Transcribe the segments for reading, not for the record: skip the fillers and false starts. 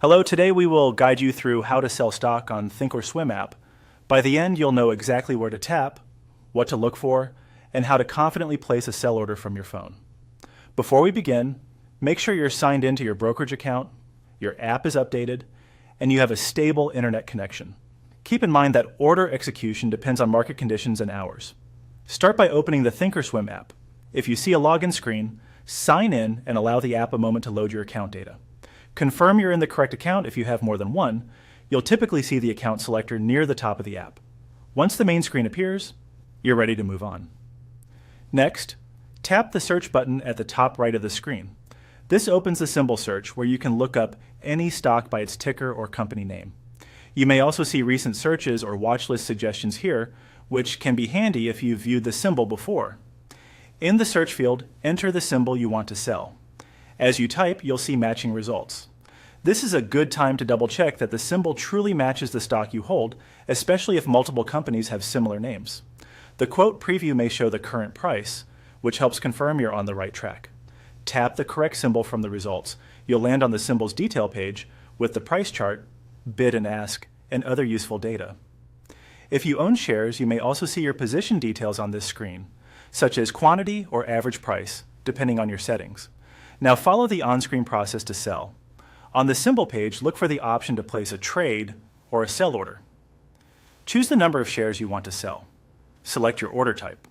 Hello, today we will guide you through how to sell stock on ThinkorSwim app. By the end, you'll know exactly where to tap, what to look for, and how to confidently place a sell order from your phone. Before we begin, make sure you're signed into your brokerage account, your app is updated, and you have a stable internet connection. Keep in mind that order execution depends on market conditions and hours. Start by opening the ThinkorSwim app. If you see a login screen, sign in and allow the app a moment to load your account data. Confirm you're in the correct account if you have more than one. You'll typically see the account selector near the top of the app. Once the main screen appears, you're ready to move on. Next, tap the search button at the top right of the screen. This opens the symbol search where you can look up any stock by its ticker or company name. You may also see recent searches or watch list suggestions here, which can be handy if you've viewed the symbol before. In the search field, enter the symbol you want to sell. As you type, you'll see matching results. This is a good time to double check that the symbol truly matches the stock you hold, especially if multiple companies have similar names. The quote preview may show the current price, which helps confirm you're on the right track. Tap the correct symbol from the results. You'll land on the symbol's detail page with the price chart, bid and ask, and other useful data. If you own shares, you may also see your position details on this screen, such as quantity or average price, depending on your settings. Now follow the on-screen process to sell. On the symbol page, look for the option to place a trade or a sell order. Choose the number of shares you want to sell. Select your order type.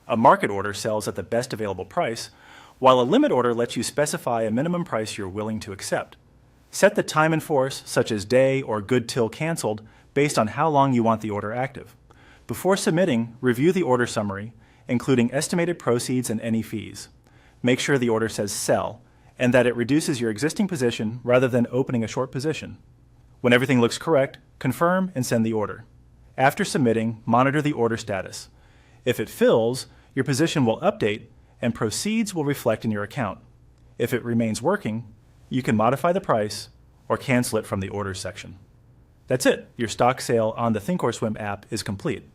A market order sells at the best available price, while a limit order lets you specify a minimum price you're willing to accept. Set the time in force, such as day or good till canceled, based on how long you want the order active. Before submitting, review the order summary, including estimated proceeds and any fees. Make sure the order says sell and that it reduces your existing position rather than opening a short position. When everything looks correct, confirm and send the order. After submitting, monitor the order status. If it fills, your position will update and proceeds will reflect in your account. If it remains working, you can modify the price or cancel it from the orders section. That's it. Your stock sale on the ThinkorSwim app is complete.